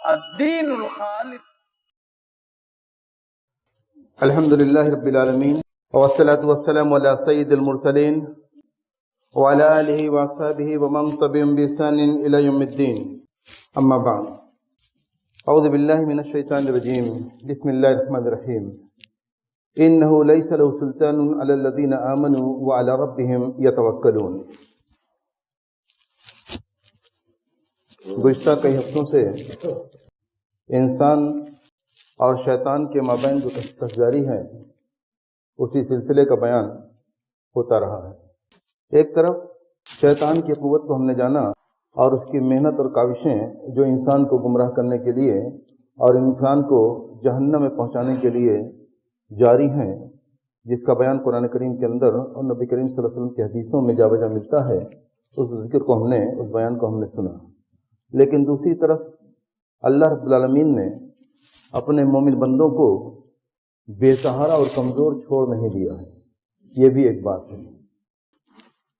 الدین الخالص. الحمد للہ رب العالمین والصلاة والسلام علی سید المرسلین وعلی آلہ واصحابہ ومن تبعهم بإحسان إلی یوم الدین. اما بعد، اعوذ باللہ من الشیطان الرجیم. بسم اللہ الرحمن الرحیم. انہ لیس له سلطان علی الذین آمنوا وعلی ربهم یتوکلون. گزشتہ کئی ہفتوں سے انسان اور شیطان کے مابین جو کشیداری ہے اسی سلسلے کا بیان ہوتا رہا ہے. ایک طرف شیطان کی قوت کو ہم نے جانا اور اس کی محنت اور کاوشیں جو انسان کو گمراہ کرنے کے لیے اور انسان کو جہنم میں پہنچانے کے لیے جاری ہیں، جس کا بیان قرآن کریم کے اندر اور نبی کریم صلی اللہ علیہ وسلم کی حدیثوں میں جا بجا ملتا ہے. اس ذکر کو اس بیان کو ہم نے سنا. لیکن دوسری طرف اللہ رب العالمین نے اپنے مومن بندوں کو بے سہارا اور کمزور چھوڑ نہیں دیا ہے. یہ بھی ایک بات ہے.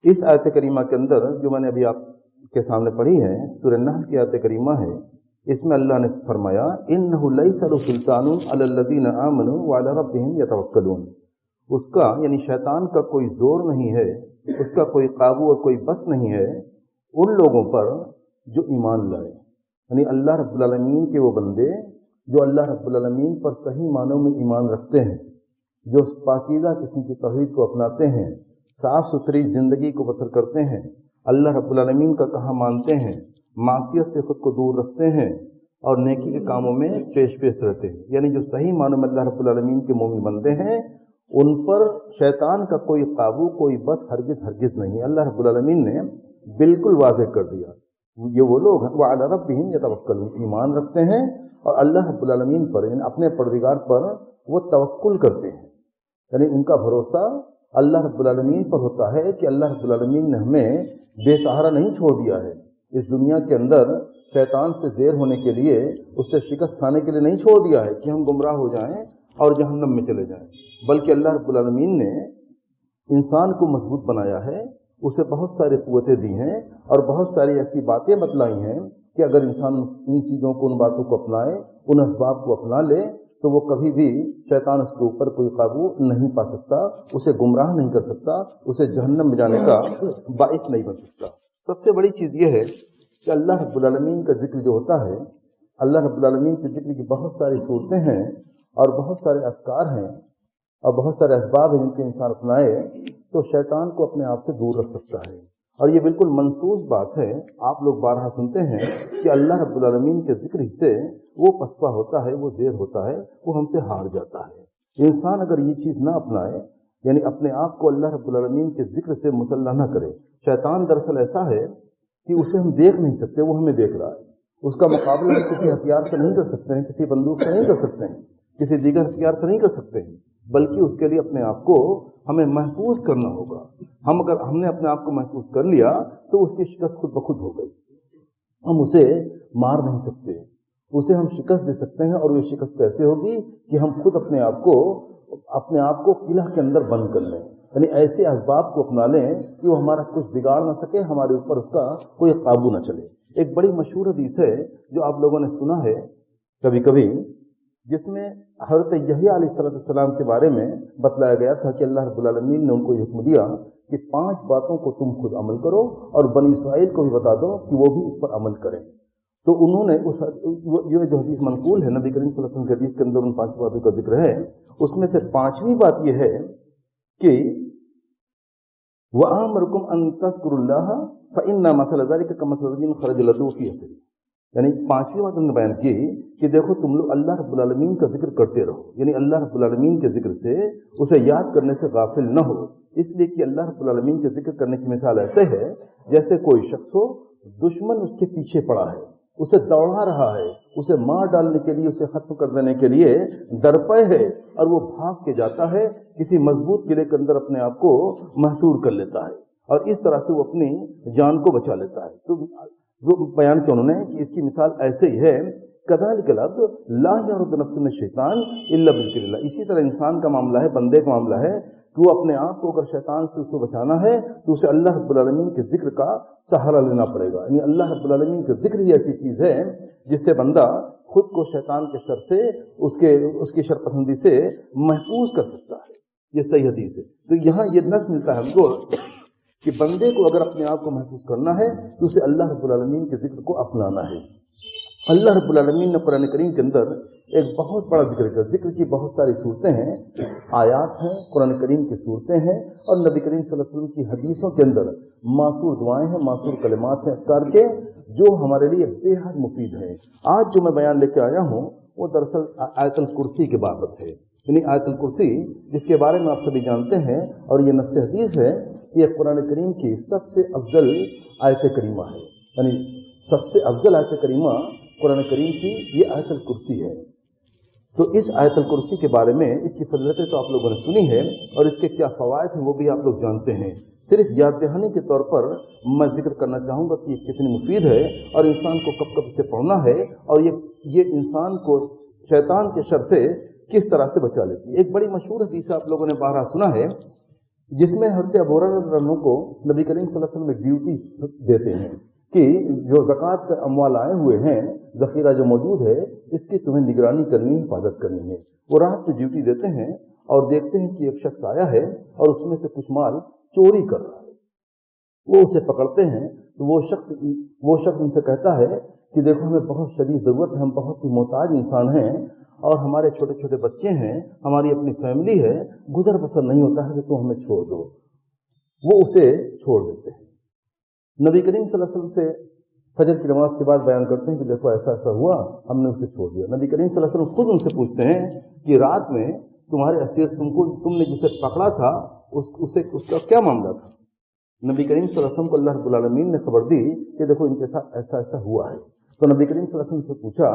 اس آیت کریمہ کے اندر جو میں نے ابھی آپ کے سامنے پڑھی ہے، سورہ نحل کی آیت کریمہ ہے، اس میں اللہ نے فرمایا انہ لیس له سلطان علی الذین آمنوا وعلی ربهم یتوکلون. اس کا یعنی شیطان کا کوئی زور نہیں ہے، اس کا کوئی قابو اور کوئی بس نہیں ہے ان لوگوں پر جو ایمان لائے. یعنی اللہ رب العالمین کے وہ بندے جو اللہ رب العالمین پر صحیح معنوں میں ایمان رکھتے ہیں، جو پاکیزہ قسم کی توحید کو اپناتے ہیں، صاف ستھری زندگی کو بسر کرتے ہیں، اللہ رب العالمین کا کہا مانتے ہیں، معصیت سے خود کو دور رکھتے ہیں اور نیکی کے کاموں میں پیش رہتے ہیں. یعنی جو صحیح معنوں میں اللہ رب العالمین کے مومن بندے ہیں ان پر شیطان کا کوئی قابو کوئی بس ہرگز نہیں. اللہ رب العالمین نے بالکل واضح کر دیا یہ وہ لوگ ہیں وعلی ربہم یتوکلون، ایمان رکھتے ہیں اور اللہ رب العالمین پر یعنی اپنے پروردگار پر وہ توکل کرتے ہیں. یعنی ان کا بھروسہ اللہ رب العالمین پر ہوتا ہے کہ اللہ رب العالمین نے ہمیں بے سہارا نہیں چھوڑ دیا ہے. اس دنیا کے اندر شیطان سے زیر ہونے کے لیے، اس سے شکست کھانے کے لیے نہیں چھوڑ دیا ہے کہ ہم گمراہ ہو جائیں اور جہنم میں چلے جائیں، بلکہ اللہ رب العالمین نے انسان کو مضبوط بنایا ہے، اسے بہت ساری قوتیں دی ہیں اور بہت ساری ایسی باتیں بتلائی ہیں کہ اگر انسان ان چیزوں کو، ان باتوں کو اپنائے، ان اسباب کو اپنا لے تو وہ کبھی بھی شیطان اس کے اوپر کوئی قابو نہیں پا سکتا، اسے گمراہ نہیں کر سکتا، اسے جہنم میں جانے کا باعث نہیں بن سکتا. سب سے بڑی چیز یہ ہے کہ اللہ رب العالمین کا ذکر جو ہوتا ہے، اللہ رب العالمین کے ذکر کی بہت ساری صورتیں ہیں اور بہت سارے اذکار ہیں اور بہت سارے اسباب ہیں جن کے انسان اپنائے تو شیطان کو اپنے آپ سے دور رکھ سکتا ہے. اور یہ بالکل منسوخ بات ہے. آپ لوگ بارہا سنتے ہیں کہ اللہ رب العالمین کے ذکر سے وہ پسپا ہوتا ہے، وہ زیر ہوتا ہے، وہ ہم سے ہار جاتا ہے. انسان اگر یہ چیز نہ اپنائے، یعنی اپنے آپ کو اللہ رب العالمین کے ذکر سے مسلح نہ کرے. شیطان دراصل ایسا ہے کہ اسے ہم دیکھ نہیں سکتے، وہ ہمیں دیکھ رہا ہے. اس کا مقابلہ ہم کسی ہتھیار سے نہیں کر سکتے ہیں، کسی بندوق سے نہیں کر سکتے ہیں، کسی دیگر ہتھیار سے نہیں کر سکتے ہیں، بلکہ اس کے لیے اپنے آپ کو ہمیں محفوظ کرنا ہوگا. اگر ہم نے اپنے آپ کو محفوظ کر لیا تو اس کی شکست خود بخود ہو گئی. ہم اسے مار نہیں سکتے، اسے ہم شکست دے سکتے ہیں. اور یہ شکست کیسے ہوگی کہ ہم خود اپنے آپ کو قلعہ کے اندر بند کر لیں، یعنی ایسے اسباب کو اپنا لیں کہ وہ ہمارا کچھ بگاڑ نہ سکے، ہمارے اوپر اس کا کوئی قابو نہ چلے. ایک بڑی مشہور حدیث ہے جو آپ لوگوں نے سنا ہے کبھی کبھی، جس میں حضرت یحییٰ علیہ السلام کے بارے میں بتلایا گیا تھا کہ اللہ رب العالمین نے ان کو یہ حکم دیا کہ 5 باتوں کو تم خود عمل کرو اور بنی اسرائیل کو بھی بتا دو کہ وہ بھی اس پر عمل کریں. تو انہوں نے یہ جو حدیث منقول ہے نبی کریم صلی اللہ علیہ وسلم کی حدیث کے اندر ان 5 باتوں کا ذکر ہے، اس میں سے 5ویں بات یہ ہے کہ وَآمَرُكُمْ أَن تَذْكُرُوا اللَّهَ فَإِنَّ مَثَلَ ذَلِكَ كَمَثَلِ رَجُلٍ خَرَجَ لَهُ فِي أَثَرِهِ. یعنی 5ویں بات انہوں نے بیان کی کہ دیکھو تم لوگ اللہ رب العالمین کا ذکر کرتے رہو، یعنی اللہ رب العالمین کے ذکر سے اسے یاد کرنے سے غافل نہ ہو. اس لیے کہ اللہ رب العالمین کے ذکر کرنے کی مثال ایسے ہے جیسے کوئی شخص ہو، دشمن اس کے پیچھے پڑا ہے، اسے دوڑا رہا ہے، اسے مار ڈالنے کے لیے، اسے ختم کر دینے کے لیے درپے ہے، اور وہ بھاگ کے جاتا ہے، کسی مضبوط قلعے کے اندر اپنے آپ کو محصور کر لیتا ہے اور اس طرح سے وہ اپنی جان کو بچا لیتا ہے. تو وہ بیان کیا انہوں نے کہ اس کی مثال ایسے ہی ہے کذالک العبد لا یرد نفس من الشیطان الا بذکر اللہ. اسی طرح انسان کا معاملہ ہے، بندے کا معاملہ ہے کہ وہ اپنے آپ کو اگر شیطان سے اسے بچانا ہے تو اسے اللہ رب العالمین کے ذکر کا سہارا لینا پڑے گا. یعنی اللہ رب العالمین کے ذکر ہی ایسی چیز ہے جس سے بندہ خود کو شیطان کے شر سے، اس کی شرپسندی سے محفوظ کر سکتا ہے. یہ صحیح حدیث ہے. تو یہاں یہ نص ملتا ہے ہم کو کہ بندے کو اگر اپنے آپ کو محفوظ کرنا ہے تو اسے اللہ رب العالمین کے ذکر کو اپنانا ہے. اللہ رب العالمین نے قرآن کریم کے اندر ایک بہت بڑا ذکر کیا. ذکر کی بہت ساری صورتیں ہیں، آیات ہیں، قرآن کریم کی صورتیں ہیں، اور نبی کریم صلی اللہ علیہ وسلم کی حدیثوں کے اندر معصور دعائیں ہیں، معصور کلمات ہیں اذکار کے، جو ہمارے لیے بے حد مفید ہیں. آج جو میں بیان لے کے آیا ہوں وہ دراصل آیت الکرسی کے بابت ہے. یعنی آیت الکرسی جس کے بارے میں آپ سبھی جانتے ہیں، اور یہ نص حدیث ہے، یہ قرآن کریم کی سب سے افضل آیت کریمہ ہے. یعنی سب سے افضل آیت کریمہ قرآن کریم کی یہ آیت الکرسی ہے. تو اس آیت الکرسی کے بارے میں اس کی فضیلتیں تو آپ لوگوں نے سنی ہے، اور اس کے کیا فوائد ہیں وہ بھی آپ لوگ جانتے ہیں. صرف یاد دہانی کے طور پر میں ذکر کرنا چاہوں گا کہ یہ کتنی مفید ہے، اور انسان کو کب کب اسے پڑھنا ہے، اور یہ انسان کو شیطان کے شر سے کس طرح سے بچا لیتی ہے. ایک بڑی مشہور حدیث آپ لوگوں نے بارہا سنا ہے، جس میں حضرت ابو ہریرہ رضی اللہ عنہ کو نبی کریم صلی اللہ علیہ وسلم ڈیوٹی دیتے ہیں کہ جو زکوٰۃ کے اموال آئے ہوئے ہیں، ذخیرہ جو موجود ہے، اس کی تمہیں نگرانی کرنی، حفاظت کرنی ہے. وہ رات کو ڈیوٹی دیتے ہیں اور دیکھتے ہیں کہ ایک شخص آیا ہے اور اس میں سے کچھ مال چوری کر رہا ہے. وہ اسے پکڑتے ہیں تو وہ شخص ان سے کہتا ہے کہ دیکھو ہمیں بہت شدید ضرورت ہے، ہم بہت ہی محتاج انسان ہیں، اور ہمارے چھوٹے چھوٹے بچے ہیں، ہماری اپنی فیملی ہے، گزر بسر نہیں ہوتا ہے، کہ تم ہمیں چھوڑ دو. وہ اسے چھوڑ دیتے ہیں. نبی کریم صلی اللہ علیہ وسلم سے فجر کی نماز کے بعد بیان کرتے ہیں کہ دیکھو ایسا ایسا ہوا، ہم نے اسے چھوڑ دیا. نبی کریم صلی اللہ علیہ وسلم خود ان سے پوچھتے ہیں کہ رات میں تمہارے اسیر تم نے جسے پکڑا تھا اس کا کیا معاملہ تھا؟ نبی کریم صلی اللہ علیہ وسلم کو اللہ رب العالمین نے خبر دی کہ دیکھو ان کے ساتھ ایسا ایسا ہوا ہے. تو نبی کریم صلی اللہ علیہ وسلم سے پوچھا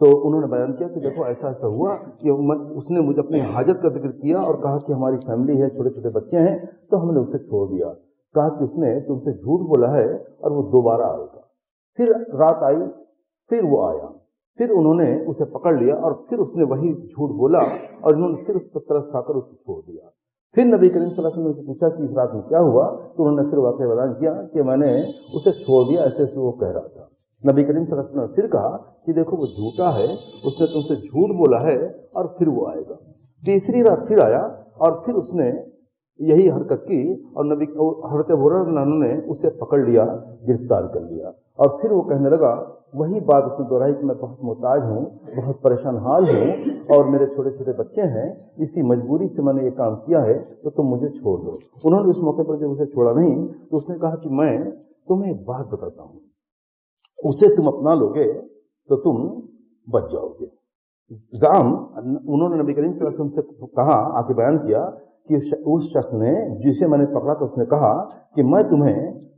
تو انہوں نے بیان کیا کہ دیکھو ایسا ایسا ہوا کہ اس نے مجھے اپنی حاجت کا ذکر کیا اور کہا کہ ہماری فیملی ہے، چھوٹے چھوٹے بچے ہیں، تو ہم نے اسے چھوڑ دیا. کہا کہ اس نے تم سے جھوٹ بولا ہے اور وہ دوبارہ آئے گا. پھر رات آئی، پھر وہ آیا، پھر انہوں نے اسے پکڑ لیا اور پھر اس نے وہی جھوٹ بولا اور انہوں نے پھر اس پر ترس کھا کر اسے چھوڑ دیا. پھر نبی کریم صلی اللہ علیہ وسلم سے پوچھا کہ اس رات میں کیا ہوا، تو انہوں نے پھر واقعہ بیان کیا کہ میں نے اسے چھوڑ دیا، ایسے ایسے وہ کہہ رہا تھا. نبی کریم صلی اللہ علیہ وسلم نے پھر کہا کہ دیکھو وہ جھوٹا ہے، اس نے تم سے جھوٹ بولا ہے اور پھر وہ آئے گا. تیسری رات پھر آیا اور پھر اس نے یہی حرکت کی اور حضرت ابو ہریرہ رضی اللہ عنہ نے اسے پکڑ لیا، گرفتار کر لیا. اور پھر وہ کہنے لگا، وہی بات اس نے دہرائی کہ میں بہت محتاج ہوں، بہت پریشان حال ہوں، اور میرے چھوٹے چھوٹے بچے ہیں، اسی مجبوری سے میں نے یہ کام کیا ہے، تو تم مجھے چھوڑ دو. انہوں نے اس موقع پر جب اسے چھوڑا نہیں تو اس نے کہا کہ میں تمہیں ایک بات بتاتا ہوں، اسے تم اپنا لو گے تو تم بچ جاؤ گے. انہوں نے نبی کریم صلی اللہ علیہ وسلم سے کہا، آ کے بیان کیا کہ اس شخص نے جسے میں نے پکڑا تھا اس نے کہا کہ میں تمہیں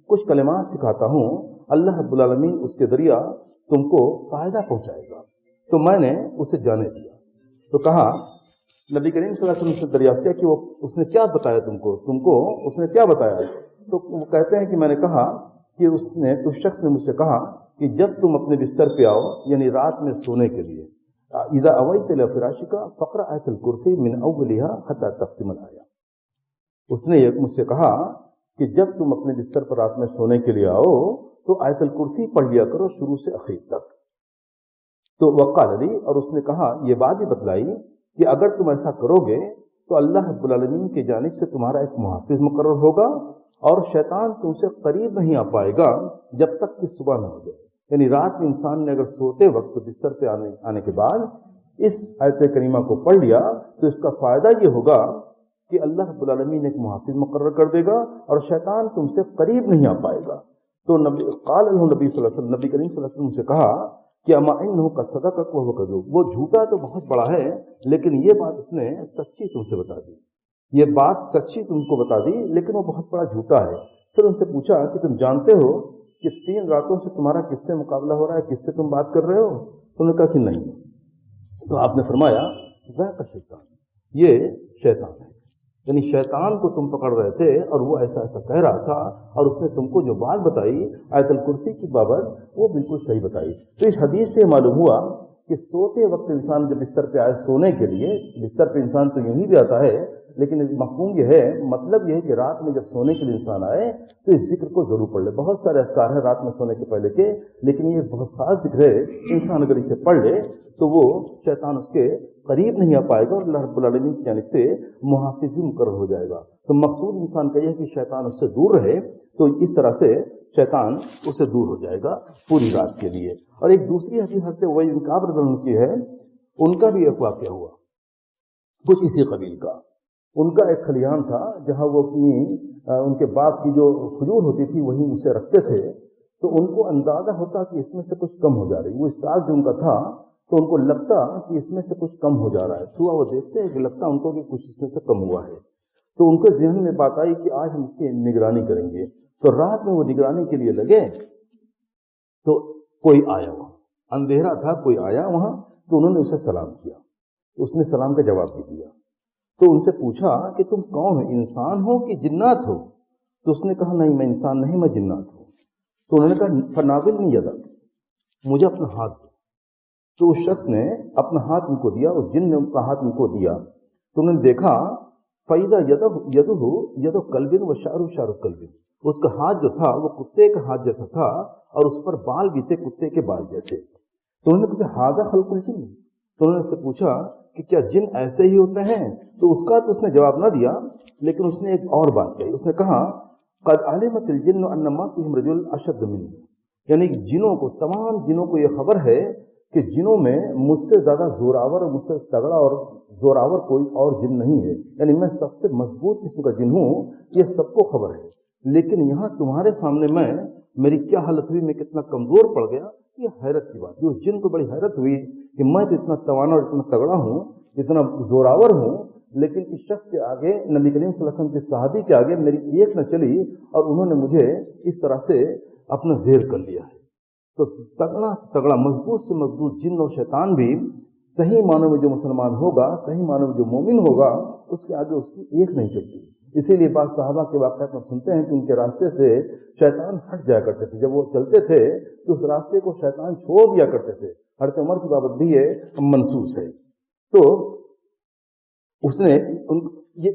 کچھ کلمات سکھاتا ہوں، اللہ رب العالمین اس کے ذریعہ تم کو فائدہ پہنچائے گا. تو میں نے اسے جانے دیا. تو کہا نبی کریم صلی اللہ علیہ وسلم سے دریافت کیا کہ اس نے کیا بتایا تم کو اس نے کیا بتایا؟ تو وہ کہتے ہیں کہ میں نے کہا کہ اس شخص نے مجھ سے کہا کہ جب تم اپنے بستر پہ آؤ، یعنی رات میں سونے کے لیے، اذا اویت الی فراشک فقرأ آیت الکرسی من اولها حتی تختم الآیہ. اس نے مجھ سے کہا کہ جب تم اپنے بستر پر رات میں سونے کے لیے آؤ تو آیت الکرسی پڑھ لیا کرو شروع سے آخر تک. تو وقال علی، اور اس نے کہا یہ بات بھی بتلائی کہ اگر تم ایسا کرو گے تو اللہ رب العالمین کی جانب سے تمہارا ایک محافظ مقرر ہوگا اور شیطان تم سے قریب نہیں آ پائے گا جب تک کہ صبح نہ ہو جائے. یعنی رات میں انسان نے اگر سوتے وقت بستر پہ آنے کے بعد اس آیت کریمہ کو پڑھ لیا تو اس کا فائدہ یہ ہوگا کہ اللہ رب العالمین ایک محافظ مقرر کر دے گا اور شیطان تم سے قریب نہیں آ پائے گا. تو قال له نبی صلی اللہ علیہ وسلم، نبی کریم صلی اللہ علیہ وسلم سے کہا کہ اما انه قد صدقك وهو كذوب، وہ جھوٹا تو بہت بڑا ہے لیکن یہ بات اس نے سچی تم سے بتا دی، یہ بات سچی تم کو بتا دی لیکن وہ بہت بڑا جھوٹا ہے. پھر ان سے پوچھا کہ تم جانتے ہو کہ 3 راتوں سے تمہارا کس سے مقابلہ ہو رہا ہے، کس سے تم بات کر رہے ہو؟ انہوں نے کہا کہ نہیں. تو آپ نے فرمایا ذاک شیطان، یہ شیطان ہے. یعنی شیطان کو تم پکڑ رہے تھے اور وہ ایسا ایسا کہہ رہا تھا اور اس نے تم کو جو بات بتائی آیت الکرسی کی بابت وہ بالکل صحیح بتائی. تو اس حدیث سے معلوم ہوا کہ سوتے وقت انسان جب بستر پہ آئے سونے کے لیے، بستر پہ انسان تو یوں ہی بھی آتا ہے لیکن مفہوم یہ ہے، مطلب یہ ہے کہ رات میں جب سونے کے لیے انسان آئے تو اس ذکر کو ضرور پڑھ لے. بہت سارے اذکار ہیں رات میں سونے کے پہلے کے، لیکن یہ بہت خاص ذکر ہے. انسان اگر اسے پڑھ لے تو وہ شیطان اس کے قریب نہیں آ پائے گا اور اللہ رب العالمین کی جانب سے محافظ بھی مقرر ہو جائے گا. تو مقصود انسان کا یہ ہے کہ شیطان اس سے دور رہے، تو اس طرح سے شیطان اس سے دور ہو جائے گا پوری رات کے لیے. اور ایک دوسری حدیث حضرت ابی بن کعب رضی اللہ عنہ کی ہے، ان کا بھی ایک واقعہ ہوا کچھ اسی قبیل کا. ان کا ایک کھلیان تھا جہاں وہ ان کے باغ کی جو کھجور ہوتی تھی وہیں اسے رکھتے تھے. تو ان کو اندازہ ہوتا کہ اس میں سے کچھ کم ہو جا رہی، وہ اسٹاک جو ان کا تھا تو ان کو لگتا کہ اس میں سے کچھ کم ہو جا رہا ہے. صبح وہ دیکھتے ہیں کہ لگتا ان کو کہ کچھ اس میں سے کم ہوا ہے. تو ان کے ذہن میں بات آئی کہ آج ہم اس کی نگرانی کریں گے. تو رات میں وہ نگرانی کے لیے لگے تو کوئی آیا، وہاں اندھیرا تھا، کوئی آیا وہاں. تو انہوں نے اسے سلام کیا، اس نے سلام کا جواب بھی دیا. تو ان سے پوچھا کہ تم کون ہو، انسان ہو کہ جنات ہو؟ تو اس نے کہا نہیں میں انسان نہیں، میں جنات ہوں. تو انہوں نے کہا فناولنی یدک، مجھے اپنا ہاتھ دو. تو اس شخص نے اپنا ہاتھ ان کو دیا، اس جن نے ان کا ہاتھ ان کو دیا. تو انہوں نے دیکھا فَإِذَا یدہ کلب و شعر کلب، اس کا ہاتھ جو تھا وہ کتے کا ہاتھ جیسا تھا اور اس پر بال بھی تھے کتے کے بال جیسے. تو انہوں نے پوچھا ھذا خلق الجن، تو انہوں نے اس سے پوچھا کہ کیا جن ایسے ہی ہوتے ہیں؟ تو اس نے جواب نہ دیا، لیکن اس نے ایک اور بات کہی. اس نے کہا قد علمت الجن ان ما فيهم رجل اشد مني، یعنی جنوں کو، تمام جنوں کو یہ خبر ہے کہ جنوں میں مجھ سے زیادہ زوراور اور مجھ سے تگڑا اور زوراور کوئی اور جن نہیں ہے. یعنی میں سب سے مضبوط قسم کا جن ہوں، یہ سب کو خبر ہے. لیکن یہاں تمہارے سامنے میری کیا حالت ہوئی، میں کتنا کمزور پڑ گیا، یہ حیرت کی بات. جو جن کو بڑی حیرت ہوئی کہ میں تو اتنا توانا اور اتنا تگڑا ہوں، اتنا زوراور ہوں، لیکن اس شخص کے آگے، نبی کریم صلی اللہ علیہ وسلم کے صحابی کے آگے میری ایک نہ چلی اور انہوں نے مجھے اس طرح سے اپنا زیر کر لیا ہے. تو تگڑا سے تگڑا، مضبوط سے مضبوط جن اور شیطان بھی صحیح معنوں میں جو مسلمان ہوگا، صحیح معنوں میں جو مومن ہوگا، اس کے آگے اس کی ایک نہیں چلتی. اسی لیے بعض صحابہ کے واقعات میں سنتے ہیں کہ ان کے راستے سے شیطان ہٹ جایا کرتے تھے. جب وہ چلتے تھے تو اس راستے کو شیطان چھوڑ دیا کرتے تھے. حضرت عمر کی بابت بھی یہ منصوص ہے. تو اس نے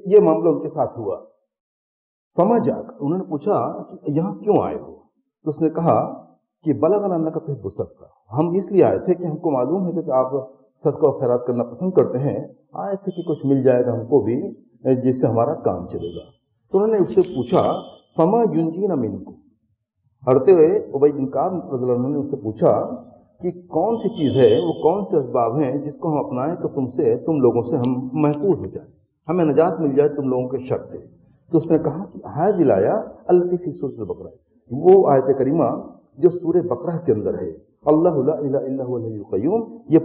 یہ معاملہ ان کے ساتھ ہوا. فما جاک، انہوں نے پوچھا کہ یہاں کیوں آئے ہو؟ تو اس نے کہا کہ بلغنا انک تحب الصدقہ، ہم اس لیے آئے تھے کہ ہم کو معلوم ہے کہ آپ صدقہ و خیرات کرنا پسند کرتے ہیں. آئے تھے کہ کچھ مل جائے گا ہم کو بھی جس سے ہمارا کام چلے گا. تو انہوں نے اس سے پوچھا فما ینجینا منکم، حضرت ابی بن کعب رضی اللہ عنہ نے اس سے پوچھا کہ کون سی چیز ہے، وہ کون سے اسباب ہیں جس کو ہم اپنائیں تو تم لوگوں سے ہم محفوظ ہو جائیں، ہمیں نجات مل جائے تم لوگوں کے شر سے. تو اس نے کہا کہ ہذ الآیہ التی فی سورۃ البقرہ، وہ آیت کریمہ جو سورہ بقرہ کے اندر ہے، اللہ لا الہ الا هو الحی القیوم، یہ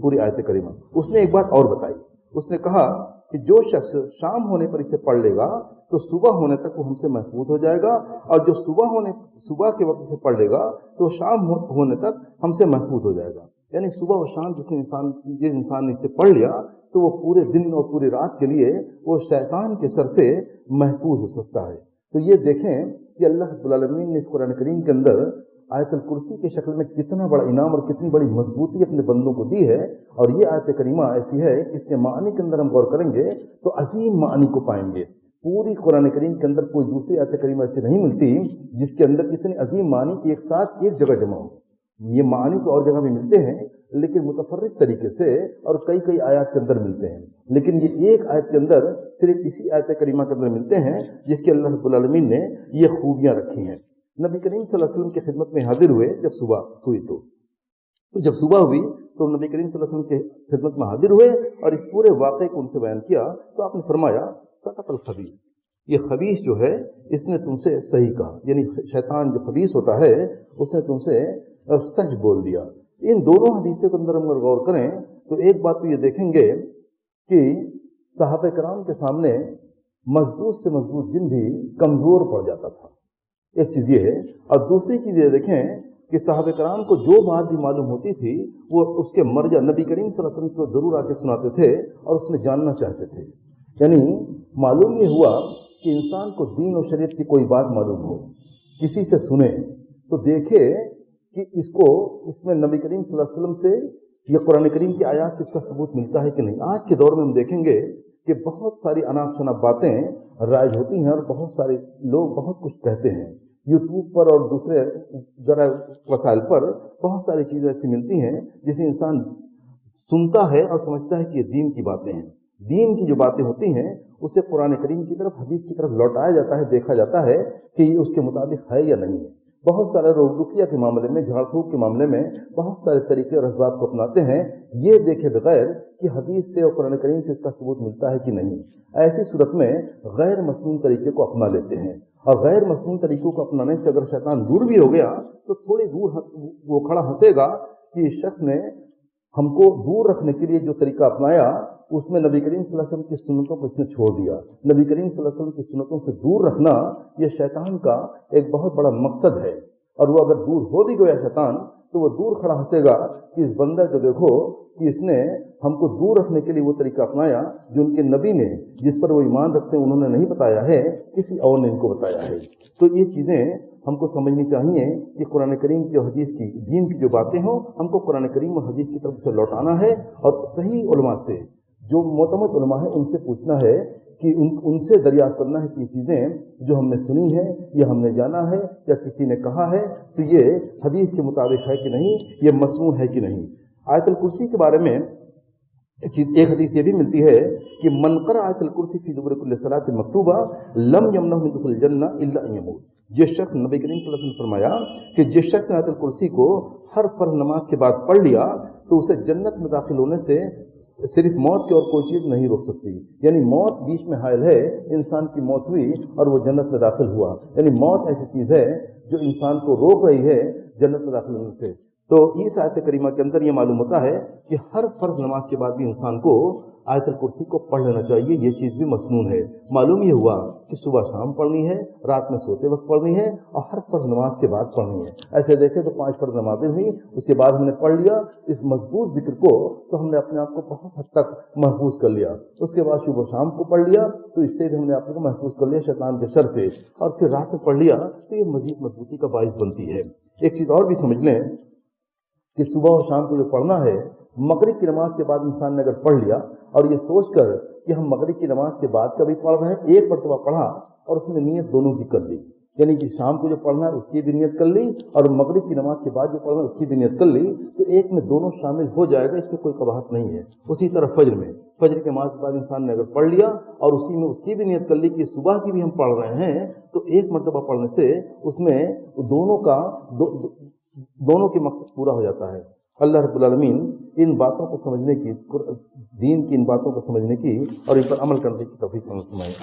پوری آیت کریمہ. اس نے ایک بات اور بتائی، اس نے کہا کہ جو شخص شام ہونے پر اسے پڑھ لے گا تو صبح ہونے تک وہ ہم سے محفوظ ہو جائے گا، اور جو صبح کے وقت سے پڑھ لے گا تو شام ہونے تک ہم سے محفوظ ہو جائے گا. یعنی صبح و شام جس انسان نے اسے پڑھ لیا تو وہ پورے دن اور پوری رات کے لیے وہ شیطان کے سر سے محفوظ ہو سکتا ہے. تو یہ دیکھیں کہ اللہ رب العالمین نے اس قرآن کریم کے اندر آیت الکرسی کی شکل میں کتنا بڑا انعام اور کتنی بڑی مضبوطی اپنے بندوں کو دی ہے. اور یہ آیت کریمہ ایسی ہے کہ اس کے معنی کے اندر ہم غور کریں گے تو عظیم معنی کو پائیں گے. پوری قرآن کریم کے اندر کوئی دوسری آیت کریمہ ایسی نہیں ملتی جس کے اندر اتنے عظیم معنی ایک ساتھ ایک جگہ جمع ہو. یہ معنی تو اور جگہ بھی ملتے ہیں لیکن متفرق طریقے سے اور کئی آیات کے اندر ملتے ہیں، لیکن یہ ایک آیت کے اندر صرف اسی آیت کریمہ کے اندر ملتے ہیں جس کے اللہ رب العالمین نے یہ خوبیاں رکھی ہیں. نبی کریم صلی اللہ علیہ وسلم کی خدمت میں حاضر ہوئے جب صبح ہوئی تو جب صبح ہوئی تو نبی کریم صلی اللہ علیہ وسلم کی خدمت میں حاضر ہوئے اور اس پورے واقعے کو ان سے بیان کیا. تو آپ نے فرمایا صدق الخبیث، یہ خبیث جو ہے اس نے تم سے صحیح کہا، یعنی شیطان جو خبیث ہوتا ہے اس نے تم سے سچ بول دیا. ان دونوں حدیثوں کے اندر ہم اگر غور کریں تو ایک بات تو یہ دیکھیں گے کہ صحابہ کرام کے سامنے مضبوط سے مضبوط جن بھی کمزور پڑ جاتا تھا، ایک چیز یہ ہے. اور دوسری چیز یہ دیکھیں کہ صحابہ کرام کو جو بات بھی معلوم ہوتی تھی وہ اس کے مرجع نبی کریم صلی اللہ علیہ وسلم کو ضرور آ کے سناتے تھے اور اس میں جاننا چاہتے تھے. یعنی معلوم یہ ہوا کہ انسان کو دین و شریعت کی کوئی بات معلوم ہو، کسی سے سنے تو دیکھے کہ اس میں نبی کریم صلی اللہ علیہ وسلم سے یہ قرآن کریم کی آیات سے اس کا ثبوت ملتا ہے کہ نہیں. آج کے دور میں ہم دیکھیں گے کہ بہت ساری اناپ شناپ باتیں رائج ہوتی ہیں اور بہت سارے لوگ بہت کچھ کہتے ہیں. یوٹیوب پر اور دوسرے ذرا وسائل پر بہت ساری چیزیں ایسی ملتی ہیں جسے انسان سنتا ہے اور سمجھتا ہے کہ یہ دین کی باتیں ہیں. دین کی جو باتیں ہوتی ہیں اسے قرآن کریم کی طرف، حدیث کی طرف لوٹایا جاتا ہے، دیکھا جاتا ہے کہ یہ اس کے مطابق ہے یا نہیں ہے. بہت سارے لوگ رقیہ کے معاملے میں، جھاڑ پھونک کے معاملے میں بہت سارے طریقے اور اسباب کو اپناتے ہیں، یہ دیکھے بغیر کہ حدیث سے اور قرآن کریم سے اس کا ثبوت ملتا ہے کہ نہیں. ایسی صورت میں غیر مسنون طریقے کو اپنا لیتے ہیں، اور غیر مسنون طریقوں کو اپنانے سے اگر شیطان دور بھی ہو گیا تو تھوڑی دور وہ کھڑا ہنسے گا کہ اس شخص نے ہم کو دور رکھنے کے لیے جو طریقہ اپنایا اس میں نبی کریم صلی اللہ علیہ وسلم کی سنتوں کو اس نے چھوڑ دیا. نبی کریم صلی اللہ علیہ وسلم کی سنتوں سے دور رکھنا یہ شیطان کا ایک بہت بڑا مقصد ہے، اور وہ اگر دور ہو بھی گیا شیطان تو وہ دور کھڑا ہنسے گا کہ اس بندہ کو دیکھو کہ اس نے ہم کو دور رکھنے کے لیے وہ طریقہ اپنایا جو ان کے نبی نے، جس پر وہ ایمان رکھتے ہیں، انہوں نے نہیں بتایا ہے، کسی اور نے ان کو بتایا ہے. تو یہ چیزیں ہم کو سمجھنی چاہیے کہ قرآن کریم کی اور حدیث کی، دین کی جو باتیں ہوں، ہم کو قرآن کریم اور حدیث کی طرف سے لوٹانا ہے، اور صحیح علماء سے، جو معتمد علماء ہیں، ان سے پوچھنا ہے کہ ان سے دریافت کرنا ہے کہ یہ چیزیں جو ہم نے سنی ہیں یا ہم نے جانا ہے یا کسی نے کہا ہے تو یہ حدیث کے مطابق ہے کہ نہیں، یہ مسنون ہے کہ نہیں. آیت الکرسی کے بارے میں ایک حدیث یہ بھی ملتی ہے کہ من قرأ آیت الکرسی فی دبر کل صلاۃ مکتوبہ لم یمنع من دخول الجنہ الا ان یموت. جس شخص، نبی کریم صلی اللہ علیہ وسلم نے فرمایا کہ جس شخص نے آیت الکرسی کو ہر فرض نماز کے بعد پڑھ لیا تو اسے جنت میں داخل ہونے سے صرف موت کی اور کوئی چیز نہیں روک سکتی. یعنی موت بیچ میں حائل ہے، انسان کی موت ہوئی اور وہ جنت میں داخل ہوا. یعنی موت ایسی چیز ہے جو انسان کو روک رہی ہے جنت میں داخل ہونے سے. تو اس آیت کریمہ کے اندر یہ معلوم ہوتا ہے کہ ہر فرض نماز کے بعد بھی انسان کو آیت الکرسی کو پڑھ لینا چاہیے. یہ چیز بھی مسنون ہے. معلوم یہ ہوا کہ صبح شام پڑھنی ہے، رات میں سوتے وقت پڑھنی ہے، اور ہر فرض نماز کے بعد پڑھنی ہے. ایسے دیکھیں تو 5 فرض نمازیں ہوئی، اس کے بعد ہم نے پڑھ لیا اس مضبوط ذکر کو، تو ہم نے اپنے آپ کو بہت حد تک محفوظ کر لیا. اس کے بعد صبح شام کو پڑھ لیا تو اس سے بھی ہم نے اپنے کو محفوظ کر لیا شیطان کے شر سے، اور پھر رات میں پڑھ لیا تو یہ مزید مضبوطی کا باعث بنتی ہے. ایک چیز اور بھی سمجھ لیں کہ صبح اور شام کو جو پڑھنا ہے، مغرب کی نماز کے بعد انسان نے اگر پڑھ لیا اور یہ سوچ کر کہ ہم مغرب کی نماز کے بعد کبھی پڑھ رہے ہیں، ایک مرتبہ پڑھا اور اس نے نیت دونوں کی کر لی، یعنی کہ شام کو جو پڑھنا ہے اس کی بھی نیت کر لی اور مغرب کی نماز کے بعد جو پڑھنا ہے اس کی بھی نیت کر لی، تو ایک میں دونوں شامل ہو جائے گا، اس میں کوئی قباحت نہیں ہے. اسی طرح فجر میں، فجر کی نماز کے بعد انسان نے اگر پڑھ لیا اور اسی میں اس کی بھی نیت کر لی کہ صبح کی بھی ہم پڑھ رہے ہیں، تو ایک مرتبہ پڑھنے سے اس میں دونوں کے مقصد پورا ہو جاتا ہے. اللہ رب العالمین ان باتوں کو سمجھنے کی، دین کی ان باتوں کو سمجھنے کی اور ان پر عمل کرنے کی توفیق فرمائے.